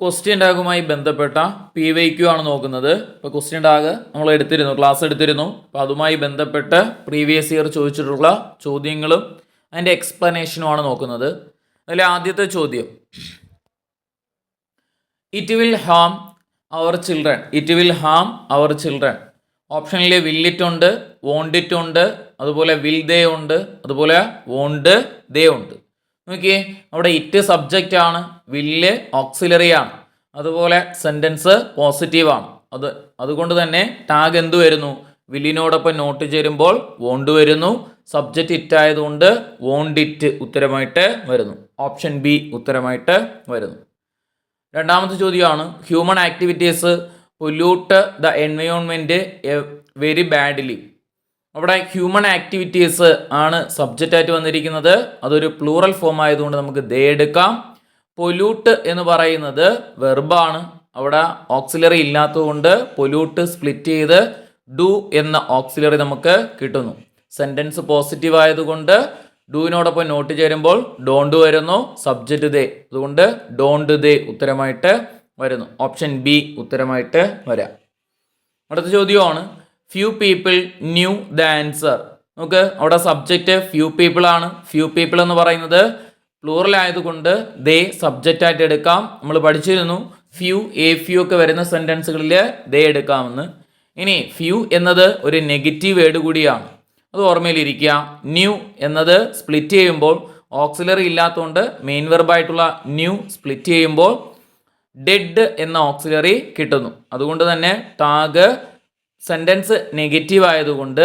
Question ടാഗുമായി ബന്ധപ്പെട്ട PYQ ആണ് നോക്കുന്നത്. ഇപ്പോൾ ക്വസ്റ്റ്യൻ ടാഗ് നമ്മൾ ക്ലാസ് എടുത്തിരുന്നു. അപ്പോൾ അതുമായി ബന്ധപ്പെട്ട് പ്രീവിയസ് ഇയർ ചോദിച്ചിട്ടുള്ള ചോദ്യങ്ങളും അതിൻ്റെ എക്സ്പ്ലനേഷനുമാണ് നോക്കുന്നത്. അതിൽ ആദ്യത്തെ ചോദ്യം, it will harm our children. It will harm our children. ഓപ്ഷനിൽ വിൽ ഇറ്റ് ഉണ്ട്, വോണ്ട് ഇറ്റ് ഉണ്ട്, അതുപോലെ വിൽ ദേ ഉണ്ട്, അതുപോലെ വോണ്ട് ദേ ഉണ്ട്. നോക്കിയേ, അവിടെ ഇറ്റ് സബ്ജക്റ്റ് ആണ്, വില്ല് ഓക്സിലറി ആണ്, അതുപോലെ സെൻറ്റൻസ് പോസിറ്റീവാണ്. അതുകൊണ്ട് തന്നെ ടാഗ് എന്ത് വരുന്നു? വില്ലിനോടൊപ്പം നോട്ട് ചേരുമ്പോൾ വോണ്ട് വരുന്നു. സബ്ജക്റ്റ് ഇറ്റ് ആയതുകൊണ്ട് വോണ്ട് ഇറ്റ് ഉത്തരമായിട്ട് വരുന്നു. ഓപ്ഷൻ ബി ഉത്തരമായിട്ട് വരുന്നു. രണ്ടാമത്തെ ചോദ്യമാണ്, human activities pollute the environment very badly. അവിടെ ഹ്യൂമൻ ആക്ടിവിറ്റീസ് ആണ് സബ്ജക്റ്റായിട്ട് വന്നിരിക്കുന്നത്. അതൊരു പ്ലൂറൽ ഫോം ആയതുകൊണ്ട് നമുക്ക് ദേ എടുക്കാം. പൊല്യൂട്ട് എന്ന് പറയുന്നത് വെർബാണ്. അവിടെ ഓക്സിലറി ഇല്ലാത്തതുകൊണ്ട് പൊല്യൂട്ട് സ്പ്ലിറ്റ് ചെയ്ത് ഡു എന്ന ഓക്സിലറി നമുക്ക് കിട്ടുന്നു. സെൻറ്റൻസ് പോസിറ്റീവ് ആയതുകൊണ്ട് ഡൂവിനോടൊപ്പം നോട്ട് ചേരുമ്പോൾ ഡോണ്ട് വരുന്നു. സബ്ജക്റ്റ് ദേ, അതുകൊണ്ട് ഡോണ്ട് ദേ ഉത്തരമായിട്ട് വരുന്നു. ഓപ്ഷൻ ബി ഉത്തരമായിട്ട് വരാം. അടുത്ത ചോദ്യമാണ്, few people knew the answer. നമുക്ക് അവിടെ സബ്ജക്റ്റ് ഫ്യൂ പീപ്പിൾ ആണ്. ഫ്യൂ പീപ്പിൾ എന്ന് പറയുന്നത് പ്ലൂറൽ ആയതുകൊണ്ട് ദേ സബ്ജക്റ്റ് ആയിട്ട് എടുക്കാം. നമ്മൾ പഠിച്ചിരുന്നു ഫ്യൂ ഫ്യൂ ഒക്കെ വരുന്ന സെൻറ്റൻസുകളിൽ ദേ എടുക്കാമെന്ന്. ഇനി ഫ്യൂ എന്നത് ഒരു നെഗറ്റീവ് വേർഡ് കൂടിയാണ്, അത് ഓർമ്മയിലിരിക്കുക. ന്യൂ എന്നത് സ്പ്ലിറ്റ് ചെയ്യുമ്പോൾ ഓക്സിലറി ഇല്ലാത്തതുകൊണ്ട് മെയിൻ വെർബായിട്ടുള്ള ന്യൂ സ്പ്ലിറ്റ് ചെയ്യുമ്പോൾ ഡെഡ് എന്ന ഓക്സിലറി കിട്ടുന്നു. അതുകൊണ്ട് തന്നെ ടാഗ് സെൻറ്റൻസ് നെഗറ്റീവ് ആയതുകൊണ്ട്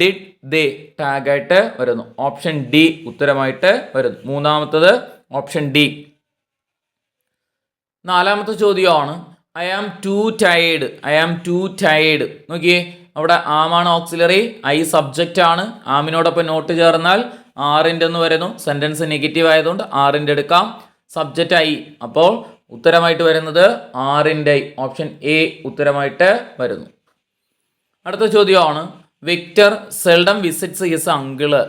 ഡിഡ് ദേ ടാഗായിട്ട് വരുന്നു. ഓപ്ഷൻ ഡി ഉത്തരമായിട്ട് വരുന്നു. മൂന്നാമത്തത് ഓപ്ഷൻ ഡി. നാലാമത്തെ ചോദ്യമാണ്, I am too tired. I am too tired. നോക്കിയേ, അവിടെ ആമാണ് ഓക്സിലറി, ഐ സബ്ജക്റ്റ് ആണ്. ആമിനോടൊപ്പം നോട്ട് ചേർന്നാൽ ആറിൻ്റെ എന്ന് വരുന്നു. സെൻറ്റൻസ് നെഗറ്റീവ് ആയതുകൊണ്ട് ആറിൻ്റെ എടുക്കാം. സബ്ജക്റ്റ് ഐ, അപ്പോൾ ഉത്തരമായിട്ട് വരുന്നത് ആറിൻ്റെ. ഓപ്ഷൻ എ ഉത്തരമായിട്ട് വരുന്നു. അടുത്ത ചോദ്യമാണ്, Victor seldom visits his uncle.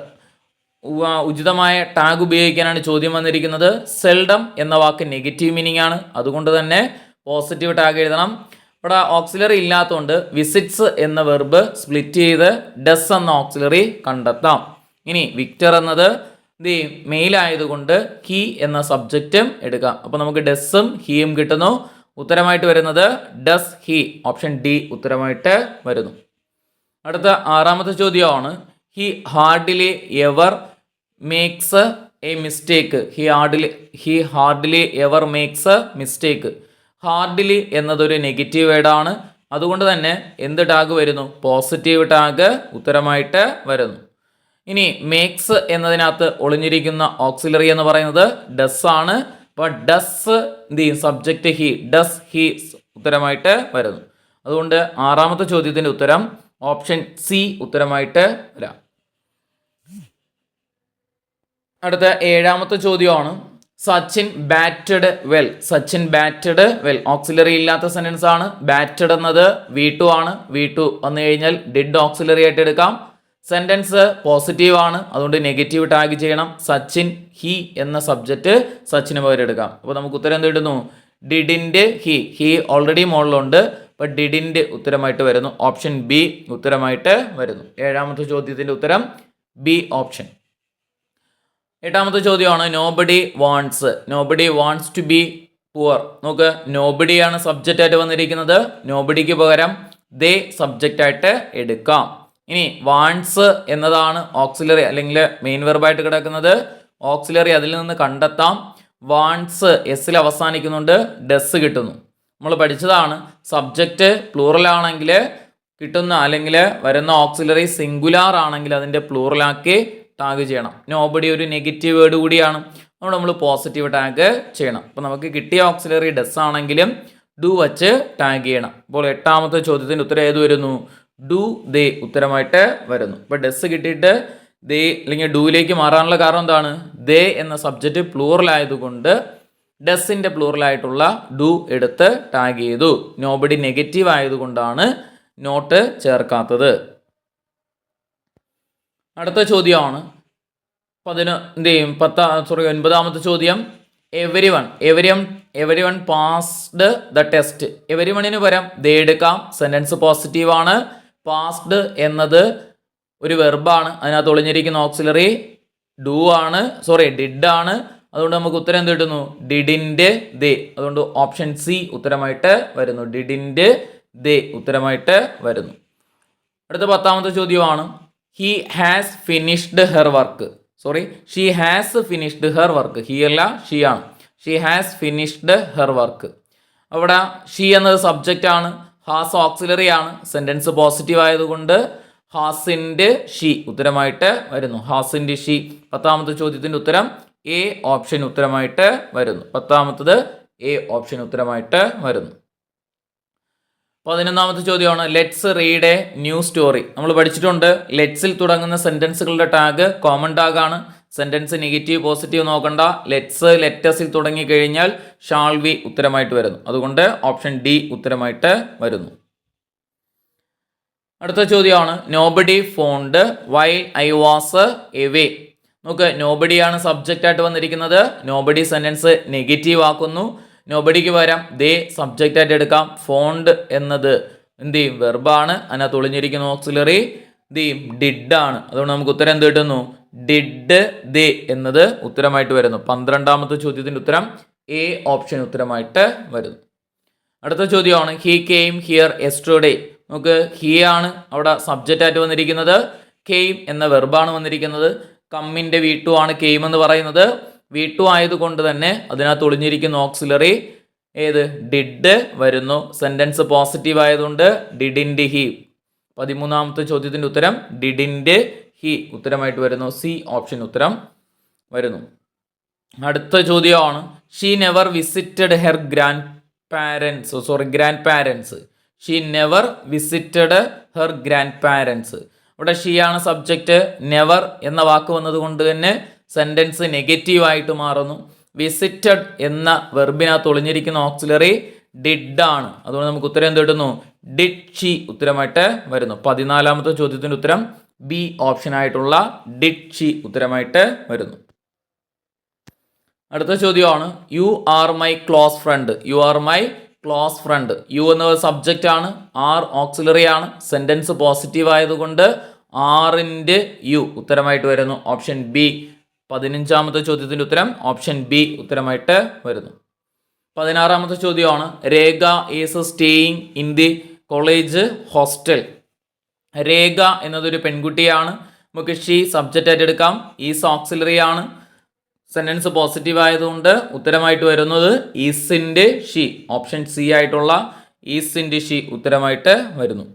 ഉചിതമായ ടാഗ് ഉപയോഗിക്കാനാണ് ചോദ്യം വന്നിരിക്കുന്നത്. സെൽഡം എന്ന വാക്ക് നെഗറ്റീവ് മീനിങ് ആണ്, അതുകൊണ്ട് തന്നെ പോസിറ്റീവ് ടാഗ് എഴുതണം. ഇവിടെ ഓക്സിലറി ഇല്ലാത്തതുകൊണ്ട് വിസിറ്റ്സ് എന്ന വെർബ് സ്പ്ലിറ്റ് ചെയ്ത് ഡസ് എന്ന ഓക്സിലറി കണ്ടെത്താം. ഇനി വിക്ടർ എന്നത് മെയിൽ ആയതുകൊണ്ട് ഹി എന്ന സബ്ജക്റ്റും എടുക്കാം. അപ്പോൾ നമുക്ക് ഡസും ഹിയും കിട്ടുന്നു. ഉത്തരമായിട്ട് വരുന്നത് ഡസ് ഹി. ഓപ്ഷൻ ഡി ഉത്തരമായിട്ട് വരുന്നു. അടുത്ത ആറാമത്തെ ചോദ്യമാണ്, he hardly ever makes a mistake. He hardly ever makes mistake. Hardly എന്നതൊരു നെഗറ്റീവ് വേർഡാണ്, അതുകൊണ്ട് തന്നെ എന്ത് ടാഗ് വരുന്നു? പോസിറ്റീവ് ടാഗ് ഉത്തരമായിട്ട് വരുന്നു. ഇനി മേക്സ് എന്നതിനകത്ത് ഒളിഞ്ഞിരിക്കുന്ന ഓക്സിലറി എന്ന് പറയുന്നത് ഡസ് ആണ്. അപ്പോൾ does subject he, does he ഉത്തരമായിട്ട് വരുന്നു. അതുകൊണ്ട് ആറാമത്തെ ചോദ്യത്തിൻ്റെ ഉത്തരം ഓപ്ഷൻ സി ഉത്തരമായിട്ട് വരാം. അടുത്ത ഏഴാമത്തെ ചോദ്യമാണ്, Sachin batted well. Sachin batted well. Auxiliary ഇല്ലാത്ത സെൻറ്റൻസ് ആണ്. ബാറ്റഡ് എന്നത് V2 ആണ്. V2 വന്നു കഴിഞ്ഞാൽ ഡിഡ് ഓക്സിലറി ആയിട്ട് എടുക്കാം. സെൻറ്റൻസ് പോസിറ്റീവ് ആണ്, അതുകൊണ്ട് നെഗറ്റീവ് ടാഗ് ചെയ്യണം. സച്ചിൻ ഹി എന്ന സബ്ജക്റ്റ് സച്ചിന് പകരം എടുക്കാം. അപ്പോൾ നമുക്ക് ഉത്തരം എന്ത് കിട്ടുന്നു? ഡിഡിൻ്റെ ഹി. ഹി ഓൾറെഡി മോളിലുണ്ട്, അപ്പോൾ ഡിഡിൻ്റെ ഉത്തരമായിട്ട് വരുന്നു. ഓപ്ഷൻ ബി ഉത്തരമായിട്ട് വരുന്നു. ഏഴാമത്തെ ചോദ്യത്തിൻ്റെ ഉത്തരം ബി ഓപ്ഷൻ. എട്ടാമത്തെ ചോദ്യമാണ്, nobody wants. Nobody wants to be poor. നോക്ക്, നോബഡിയാണ് സബ്ജക്റ്റ് ആയിട്ട് വന്നിരിക്കുന്നത്. നോബഡിക്ക് പകരം ദേ സബ്ജക്റ്റ് ആയിട്ട് എടുക്കാം. ഇനി വാണ്ട്സ് എന്നതാണ് ഓക്സിലറി അല്ലെങ്കിൽ മെയിൻ വെർബായിട്ട് കിടക്കുന്നത്. ഓക്സിലറി അതിൽ നിന്ന് കണ്ടെത്താം. വാണ്ട്സ് എസ്സിൽ അവസാനിക്കുന്നുണ്ട്, ഡസ് കിട്ടുന്നു. നമ്മൾ പഠിച്ചതാണ് സബ്ജക്റ്റ് പ്ലൂറൽ ആണെങ്കിൽ കിട്ടുന്ന അല്ലെങ്കിൽ വരുന്ന ഓക്സിലറി സിംഗുലാർ ആണെങ്കിൽ അതിൻ്റെ പ്ലൂറലാക്കി ടാഗ് ചെയ്യണം. നോബഡി ഒരു നെഗറ്റീവ് വേർഡ് കൂടിയാണ്, അതുകൊണ്ട് നമ്മൾ പോസിറ്റീവ് ടാഗ് ചെയ്യണം. അപ്പോൾ നമുക്ക് കിട്ടിയ ഓക്സിലറി ഡസ് ആണെങ്കിലും ഡു വച്ച് ടാഗ് ചെയ്യണം. അപ്പോൾ എട്ടാമത്തെ ചോദ്യത്തിൻ്റെ ഉത്തരം ഏത് വരുന്നു? ഡു ദേ ഉത്തരമായിട്ട് വരുന്നു. ഇപ്പോൾ ഡസ് കിട്ടിയിട്ട് ദേ അല്ലെങ്കിൽ ഡൂയിലേക്ക് മാറാനുള്ള കാരണം എന്താണ്? ദേ എന്ന സബ്ജക്റ്റ് പ്ലൂറൽ ആയതുകൊണ്ട് ഡസിൻ്റെ പ്ലൂറലായിട്ടുള്ള ഡു എടുത്ത് ടാഗ് ചെയ്തു. നോബഡി നെഗറ്റീവ് ആയതുകൊണ്ടാണ് നോട്ട് ചേർക്കാത്തത്. അടുത്ത ചോദ്യമാണ് 9ാമത്തെ ചോദ്യം, every one every one passed the test. Every വണ്ണിന് പകരം ദേ എടുക്കാം. സെൻറ്റൻസ് പോസിറ്റീവാണ്. പാസ്ഡ് എന്നത് ഒരു വെർബാണ്. അതിനകത്ത് ഒളിഞ്ഞിരിക്കുന്ന ഓക്സിലറി ഡിഡ് ആണ്. അതുകൊണ്ട് നമുക്ക് ഉത്തരം എന്ത് കിട്ടുന്നു? ഡിഡിൻ്റെ ദേ. അതുകൊണ്ട് ഓപ്ഷൻ സി ഉത്തരമായിട്ട് വരുന്നു. ഡിഡിൻ്റെ ദേ ഉത്തരമായിട്ട് വരുന്നു. അടുത്ത 10ാമത്തെ ചോദ്യമാണ് he has finished her work. She has finished her work. He അല്ല, ഷീ ആണ്. She has finished her work. അവിടെ ഷീ എന്നത് സബ്ജക്റ്റ് ആണ്. ഹാസ് ഓക്സിലറി ആണ്. സെൻറ്റൻസ് പോസിറ്റീവ് ആയതുകൊണ്ട് ഹാസിൻ്റെ ഷീ ഉത്തരമായിട്ട് വരുന്നു. ഹാസിൻ്റെ ഷീ. 10ാമത്തെ ചോദ്യത്തിൻ്റെ ഉത്തരം എ ഓപ്ഷൻ ഉത്തരമായിട്ട് വരുന്നു. 10ാമത്തത് എ ഓപ്ഷൻ ഉത്തരമായിട്ട് വരുന്നു. 11ാമത്തെ ചോദ്യമാണ് let's read A new story. നമ്മൾ പഠിച്ചിട്ടുണ്ട് ലെറ്റ്സിൽ തുടങ്ങുന്ന സെൻറ്റൻസുകളുടെ ടാഗ് കോമൺ ടാഗ് ആണ്. സെൻറ്റൻസ് നെഗറ്റീവ് പോസിറ്റീവ് നോക്കണ്ട. ലെറ്റസിൽ തുടങ്ങിക്കഴിഞ്ഞാൽ ഷാൾ വി ഉത്തരമായിട്ട് വരുന്നു. അതുകൊണ്ട് ഓപ്ഷൻ ഡി ഉത്തരമായിട്ട് വരുന്നു. അടുത്ത ചോദ്യമാണ് nobody font while I was away. നമുക്ക് നോബഡിയാണ് സബ്ജക്റ്റ് ആയിട്ട് വന്നിരിക്കുന്നത്. നോബഡി സെൻറ്റൻസ് നെഗറ്റീവ് ആക്കുന്നു. നോബഡിക്ക് പകരം ദേ സബ്ജക്റ്റ് ആയിട്ട് എടുക്കാം. ഫോണ്ട് എന്നത് എന്ത് ചെയ്യും? വെർബാണ്. അതിനകത്ത് ഒളിഞ്ഞിരിക്കുന്ന ഓക്സിലറി ഡിഡ് ആണ്. അതുകൊണ്ട് നമുക്ക് ഉത്തരം എന്ത് കിട്ടുന്നു? ഡിഡ് ദേ എന്നത് ഉത്തരമായിട്ട് വരുന്നു. 12ാമത്തെ ചോദ്യത്തിൻ്റെ ഉത്തരം എ ഓപ്ഷൻ ഉത്തരമായിട്ട് വരുന്നു. അടുത്ത ചോദ്യമാണ് ഹി കെയിം ഹിയർ യെസ്റ്റർഡേ. നമുക്ക് ഹി ആണ് അവിടെ സബ്ജക്റ്റ് ആയിട്ട് വന്നിരിക്കുന്നത്. കെയിം എന്ന വെർബാണ് വന്നിരിക്കുന്നത്. കമ്മിൻ്റെ V2 ആണ് കെയിം എന്ന് പറയുന്നത്. V2 ആയതുകൊണ്ട് തന്നെ അതിനകത്ത് ഒളിഞ്ഞിരിക്കുന്ന ഓക്സിലറി ഡിഡ് വരുന്നു. സെൻറ്റൻസ് പോസിറ്റീവ് ആയതുകൊണ്ട് ഡിഡിൻ്റെ ഹി. 13ാമത്തെ ചോദ്യത്തിൻ്റെ ഉത്തരം ഡിഡിൻ്റെ ഹി ഉത്തരമായിട്ട് വരുന്നു. സി ഓപ്ഷൻ ഉത്തരം വരുന്നു. അടുത്ത ചോദ്യമാണ് she never visited her grand parents. She never visited her grand parents. ഇവിടെ ഷീ ആണ് സബ്ജക്റ്റ്. നെവർ എന്ന വാക്ക് വന്നതുകൊണ്ട് തന്നെ സെൻറ്റൻസ് നെഗറ്റീവ് ആയിട്ട് മാറുന്നു. വിസിറ്റഡ് എന്ന വെർബിനകത്ത് ഒളിഞ്ഞിരിക്കുന്ന ഓക്സിലറി ഡിഡ് ആണ്. അതുകൊണ്ട് നമുക്ക് ഉത്തരം എന്ത് കിട്ടുന്നു? ഡിഡ് ഷീ ഉത്തരമായിട്ട് വരുന്നു. 14ാമത്തെ ചോദ്യത്തിൻ്റെ ഉത്തരം ബി ഓപ്ഷൻ ആയിട്ടുള്ള ഡിഡ് ഷീ ഉത്തരമായിട്ട് വരുന്നു. അടുത്ത ചോദ്യമാണ് you are my close friend. You are my close friend. You എന്നത് സബ്ജക്റ്റ് ആണ്. ആർ ഓക്സിലറി ആണ്. സെൻറ്റൻസ് പോസിറ്റീവ് ആയതുകൊണ്ട് ആറിൻ്റെ യു ഉത്തരമായിട്ട് വരുന്നു. Option B. 15ാമത്തെ ചോദ്യത്തിൻ്റെ ഉത്തരം ഓപ്ഷൻ ബി ഉത്തരമായിട്ട് വരുന്നു. 16ാമത്തെ ചോദ്യമാണ് Rekha is staying in the college hostel. Rekha എന്നതൊരു പെൺകുട്ടിയാണ്. നമുക്ക് ഷീ സബ്ജക്റ്റ് ആയിട്ട് എടുക്കാം. ഈസ് ഓക്സിലറി ആണ്. സെൻറ്റൻസ് പോസിറ്റീവ് ആയതുകൊണ്ട് ഉത്തരമായിട്ട് വരുന്നത് ഈസിൻ്റെ ഷീ. ഓപ്ഷൻ സി ആയിട്ടുള്ള ഈസിൻ്റെ ഷീ ഉത്തരമായിട്ട് വരുന്നു.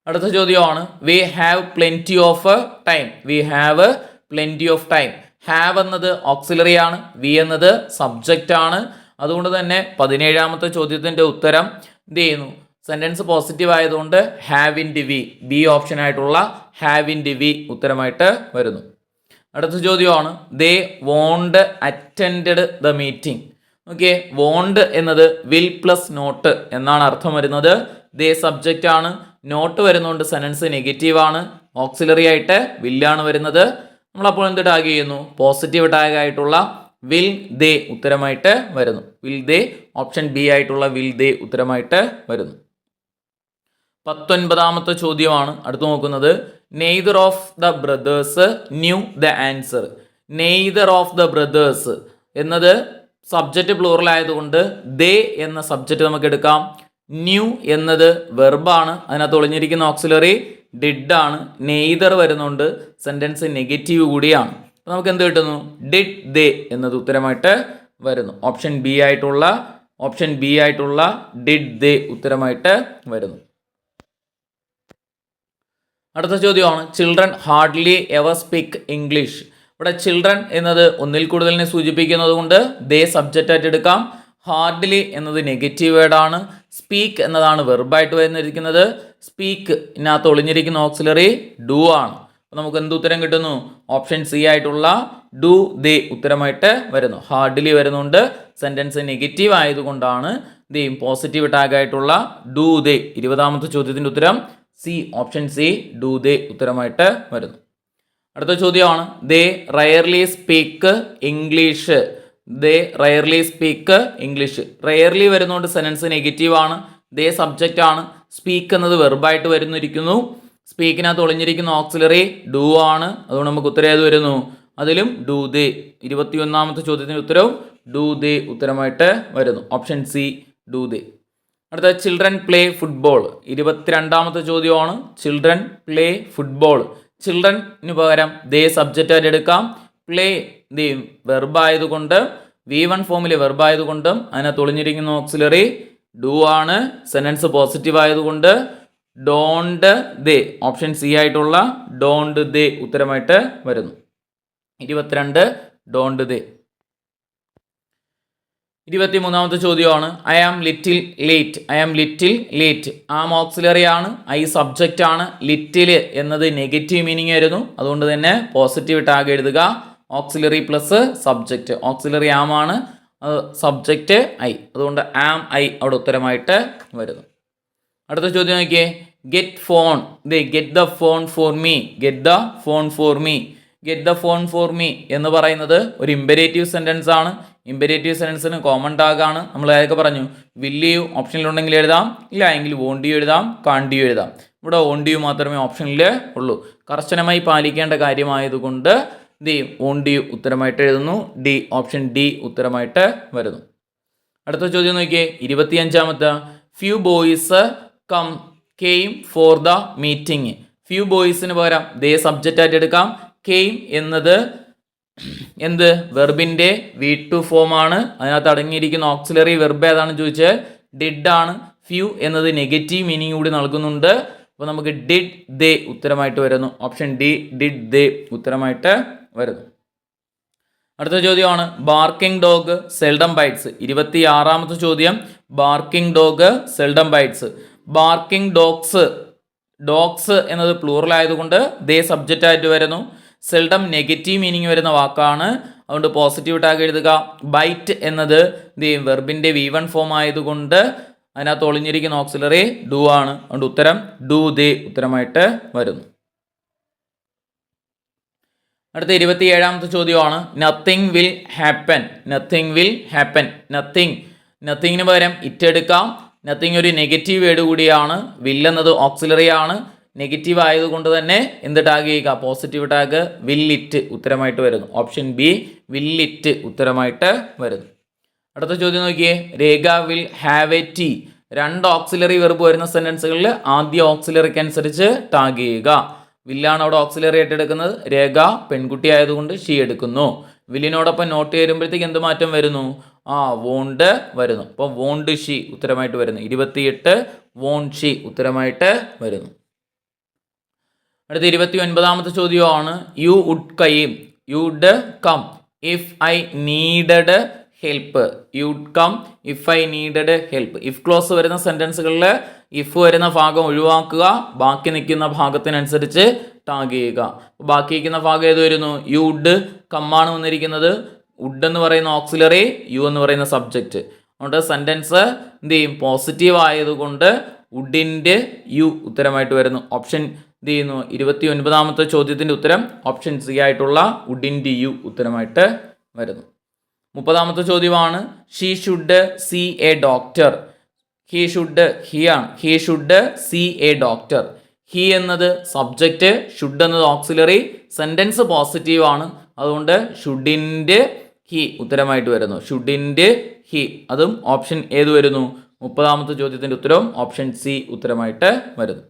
അടുത്ത ചോദ്യമാണ് we have plenty of time. We have plenty of time. Have എന്നത് ഓക്സിലറി ആണ്. വി എന്നത് സബ്ജക്റ്റ് ആണ്. അതുകൊണ്ട് തന്നെ 17ാമത്തെ ചോദ്യത്തിൻ്റെ ഉത്തരം എന്ത് ചെയ്യുന്നു? സെൻറ്റൻസ് പോസിറ്റീവ് ആയതുകൊണ്ട് haven't we. B option ആയിട്ടുള്ള ഹാവ് ഇൻ ഡി വി ഉത്തരമായിട്ട് വരുന്നു. അടുത്ത ചോദ്യമാണ് they won't attended the meeting. Okay, won't എന്നത് വിൽ പ്ലസ് നോട്ട് എന്നാണ് അർത്ഥം വരുന്നത്. ദേ സബ്ജക്റ്റ് ആണ്. നോട്ട് വരുന്നതുകൊണ്ട് സെൻറ്റൻസ് നെഗറ്റീവ് ആണ്. ഓക്സിലറി ആയിട്ട് വില്ലാണ് വരുന്നത്. നമ്മളപ്പോൾ എന്ത് ടാഗ് ചെയ്യുന്നു? പോസിറ്റീവ് ടാഗ് ആയിട്ടുള്ള വിൽ ദേ ഉത്തരമായിട്ട് വരുന്നു. വിൽ ദേ ഓപ്ഷൻ ബി ആയിട്ടുള്ള വിൽ ദേ ഉത്തരമായിട്ട് വരുന്നു. 19ാമത്തെ ചോദ്യമാണ് അടുത്ത് നോക്കുന്നത് neither of the brothers knew the answer. Neither of the brothers എന്നത് സബ്ജക്റ്റ് പ്ലൂറൽ ആയതുകൊണ്ട് ദേ എന്ന സബ്ജക്റ്റ് നമുക്ക് എടുക്കാം. ന്യൂ എന്നത് വെർബാണ്. അതിനകത്ത് ഒളിഞ്ഞിരിക്കുന്ന ഓക്സിലറി ഡിഡ് ആണ്. നെയ്തർ വരുന്നുണ്ട്. സെൻറ്റൻസ് നെഗറ്റീവ് കൂടിയാണ്. അപ്പോൾ നമുക്ക് എന്ത് കിട്ടുന്നു? ഡിഡ് ദേ എന്നത് ഉത്തരമായിട്ട് വരുന്നു. ഓപ്ഷൻ ബി ആയിട്ടുള്ള ഡിഡ് ദേ ഉത്തരമായിട്ട് വരുന്നു. അടുത്ത ചോദ്യമാണ് children hardly ever speak English. ഇവിടെ ചിൽഡ്രൻ എന്നത് ഒന്നിൽ കൂടുതലിനെ സൂചിപ്പിക്കുന്നത് കൊണ്ട് ദേ സബ്ജക്റ്റ് ആയിട്ട് എടുക്കാം. ഹാർഡ്ലി എന്നത് നെഗറ്റീവ് വേർഡാണ്. സ്പീക്ക് എന്നതാണ് വെർബായിട്ട് വരുന്നിരിക്കുന്നത്. സ്പീക്ക് ഇതിനകത്ത് ഒളിഞ്ഞിരിക്കുന്ന ഓക്സിലറി ഡു ആണ്. അപ്പോൾ നമുക്ക് എന്ത് ഉത്തരം കിട്ടുന്നു? ഓപ്ഷൻ സി ആയിട്ടുള്ള ഡു ദേ ഉത്തരമായിട്ട് വരുന്നു. ഹാർഡ്ലി വരുന്നുണ്ട്. സെൻറ്റൻസ് നെഗറ്റീവ് ആയതുകൊണ്ടാണ് ദേ പോസിറ്റീവ് ടാഗ് ആയിട്ടുള്ള ഡു ദേ. 20ാമത്തെ ചോദ്യത്തിൻ്റെ ഉത്തരം C option C do they ഉത്തരമായിട്ട് വരുന്നു. അടുത്ത ചോദ്യമാണ് they rarely speak English. They rarely speak English. Rarely വരുന്നതുകൊണ്ട് സെനൻസ് നെഗറ്റീവ് ആണ്. ദേ സബ്ജക്റ്റ് ആണ്. സ്പീക്ക് എന്നത് വെർബായിട്ട് വരുന്നിരിക്കുന്നു. സ്പീക്കിനകത്ത് ഒളിഞ്ഞിരിക്കുന്ന ഓക്സിലറി ഡു ആണ്. അതുകൊണ്ട് നമുക്ക് ഉത്തരം ഏത് വരുന്നു? അതിലും ഡു ദേ. 21ാമത്തെ ചോദ്യത്തിന് ഉത്തരവും ഡു ദേ ഉത്തരമായിട്ട് വരുന്നു. ഓപ്ഷൻ സി ഡു ദേ. അടുത്ത ചിൽഡ്രൻ പ്ലേ ഫുട്ബോൾ. 22ാമത്തെ ചോദ്യമാണ് ചിൽഡ്രൻ പ്ലേ ഫുട്ബോൾ. ചിൽഡ്രന് പകരം ദേ സബ്ജക്റ്റ് ആയിട്ട് എടുക്കാം. പ്ലേ ദേ വെർബ് ആയതുകൊണ്ട് V1 ഫോമിലെ വെർബ് ആയതുകൊണ്ടും അതിനകത്ത് ഒളിഞ്ഞിരിക്കുന്ന ഓക്സിലറി ഡു ആണ്. സെന്റൻസ് പോസിറ്റീവ് ആയതുകൊണ്ട് ഡോണ്ട് ദേ ഓപ്ഷൻ സി ആയിട്ടുള്ള ഡോണ്ട് ദേ ഉത്തരമായിട്ട് വരുന്നു. 22 ഡോണ്ട് ദേ. 23ാമത്തെ ചോദ്യമാണ് I am little late. I am little late. Am auxiliary ആണ്. ഐ സബ്ജക്റ്റ് ആണ്. ലിറ്റിൽ എന്നത് നെഗറ്റീവ് മീനിങ് ആയിരുന്നു. അതുകൊണ്ട് തന്നെ പോസിറ്റീവ് ടാഗ് എഴുതുക. Auxiliary plus subject. Auxiliary am ആണ്, സബ്ജക്റ്റ് ഐ. അതുകൊണ്ട് ആം ഐ അവിടെ ഉത്തരമായിട്ട് വരുന്നു. അടുത്ത ചോദ്യം നോക്കിയേ. Get phone. Get the phone for me. Get the phone for me. Get the phone for me എന്ന് പറയുന്നത് ഒരു ഇമ്പരേറ്റീവ് സെൻറ്റൻസ് ആണ്. ഇമ്പരേറ്റീവ് സെൻറ്റൻസിന് കോമൺ ടാഗ് ആണ്. നമ്മൾ ഏതൊക്കെ പറഞ്ഞു? വില്ല് യു ഓപ്ഷനിലുണ്ടെങ്കിൽ എഴുതാം, ഇല്ല എങ്കിൽ വോണ്ട് യു എഴുതാം, കാണ്ട് യു എഴുതാം. ഇവിടെ വോണ്ട് യു മാത്രമേ ഓപ്ഷനിൽ ഉള്ളൂ. കർശനമായി പാലിക്കേണ്ട കാര്യമായതുകൊണ്ട് വോണ്ട് യു ഉത്തരമായിട്ട് എഴുതുന്നു. ഡി ഓപ്ഷൻ ഡി ഉത്തരമായിട്ട് വരുന്നു. അടുത്ത ചോദ്യം നോക്കിയേ. 25ാമത്തെ few boys came for the meeting. Few ബോയ്സിന് പകരം ദേ സബ്ജക്റ്റ് ആയിട്ട് എടുക്കാം. കെയിം എന്നത് എന്ത് വെർബിന്റെ V2 ഫോം ആണ്. അതിനകത്ത് അടങ്ങിയിരിക്കുന്ന ഓക്സിലറി വെർബ് ഏതാണ് ചോദിച്ചത്? ഡിഡ് ആണ്. ഫ്യൂ എന്നത് നെഗറ്റീവ് മീനിങ് കൂടി നൽകുന്നുണ്ട്. അപ്പോൾ നമുക്ക് ഡിഡ് ദേ ഉത്തരമായിട്ട് വരുന്നു. ഓപ്ഷൻ ഡി ഡിഡ് ദേ ഉത്തരമായിട്ട് വരുന്നു. അടുത്ത ചോദ്യമാണ് ബാർക്കിംഗ് ഡോഗ് സെൽഡം ബൈറ്റ്സ്. 26ാമത്തെ ചോദ്യം barking dog seldom bites. Barking dogs എന്നത് പ്ലൂറൽ ആയതുകൊണ്ട് ദേ സബ്ജക്റ്റ് ആയിട്ട് വരുന്നു. സെൽഡം നെഗറ്റീവ് മീനിങ് വരുന്ന വാക്കാണ്. അതുകൊണ്ട് പോസിറ്റീവ് ടാഗ് എഴുതുക. ബൈറ്റ് എന്നത് വെർബിന്റെ V1 ഫോം ആയതുകൊണ്ട് അതിനകത്ത് ഒളിഞ്ഞിരിക്കുന്ന ഓക്സിലറി ഡു ആണ്. അതുകൊണ്ട് ഉത്തരം ഡു ദേ ഉത്തരമായിട്ട് വരുന്നു. അടുത്ത 27ാമത്തെ ചോദ്യമാണ് nothing will happen. Nothing will happen. നത്തിങ്ങിന് പകരം ഇറ്റ് എടുക്കാം. നത്തിങ് ഒരു നെഗറ്റീവ് വേർഡ് കൂടിയാണ്. വിൽ എന്നത് ഓക്സിലറി ആണ്. നെഗറ്റീവ് ആയതുകൊണ്ട് തന്നെ എന്ത് ടാഗ് ചെയ്യുക? പോസിറ്റീവ് ടാഗ് വിൽ ഇറ്റ് ഉത്തരമായിട്ട് വരുന്നു. ഓപ്ഷൻ ബി വിൽ ഇറ്റ് ഉത്തരമായിട്ട് വരുന്നു. അടുത്ത ചോദ്യം നോക്കിയേ. Rekha will have a tea. 2 auxiliary verb വരുന്ന സെന്റൻസുകളിൽ ആദ്യ ഓക്സിലറിക്ക് അനുസരിച്ച് ടാഗ് ചെയ്യുക. വില്ലാണ് അവിടെ ഓക്സിലറി ആയിട്ട് എടുക്കുന്നത്. രേഖ പെൺകുട്ടി ആയതുകൊണ്ട് ഷീ എടുക്കുന്നു. വില്ലിനോടൊപ്പം നോട്ട് വരുമ്പോഴത്തേക്ക് എന്ത് മാറ്റം വരുന്നു? വോണ്ട് വരുന്നു. അപ്പോൾ വോണ്ട് ഷീ ഉത്തരമായിട്ട് വരുന്നു. 28 വോണ്ട് ഷീ ഉത്തരമായിട്ട് വരുന്നു. അടുത്ത 29ാമത്തെ ചോദ്യമാണ് you would come if I needed help. You would come if I needed help. If clause വരുന്ന സെന്റൻസുകളിൽ ഇഫ് വരുന്ന ഭാഗം ഒഴിവാക്കുക. ബാക്കി നിൽക്കുന്ന ഭാഗത്തിനനുസരിച്ച് ടാഗ് ചെയ്യുക. ബാക്കി നിൽക്കുന്ന ഭാഗം ഏത് വരുന്നു? യു വുഡ് കമ്മാണ് വന്നിരിക്കുന്നത്. വുഡ് എന്ന് പറയുന്ന ഓക്സിലറി, യു എന്ന് പറയുന്ന സബ്ജക്റ്റ്. അതുകൊണ്ട് സെന്റൻസ് എന്ത് ചെയ്യും? പോസിറ്റീവ് ആയതുകൊണ്ട് വുഡിൻ്റെ യു ഉത്തരമായിട്ട് വരുന്നു. ഓപ്ഷൻ എന്ത് ചെയ്യുന്നു? 29ാമത്തെ ചോദ്യത്തിൻ്റെ ഉത്തരം ഓപ്ഷൻ സി ആയിട്ടുള്ള വുഡിൻ്റെ യു ഉത്തരമായിട്ട് വരുന്നു. 30ാമത്തെ ചോദ്യമാണ് she should see a doctor. He should see a doctor. He എന്നത് സബ്ജക്റ്റ്, ഷുഡ് എന്നത് ഓക്സിലറി, സെന്റൻസ് പോസിറ്റീവ് ആണ്. അതുകൊണ്ട് ഷുഡിൻ്റെ ഹി ഉത്തരമായിട്ട് വരുന്നു. ഷുഡിൻ്റെ ഹി, അതും ഓപ്ഷൻ ഏത് വരുന്നു? 30ാമത്തെ ചോദ്യത്തിൻ്റെ ഉത്തരവും ഓപ്ഷൻ സി ഉത്തരമായിട്ട് വരുന്നു.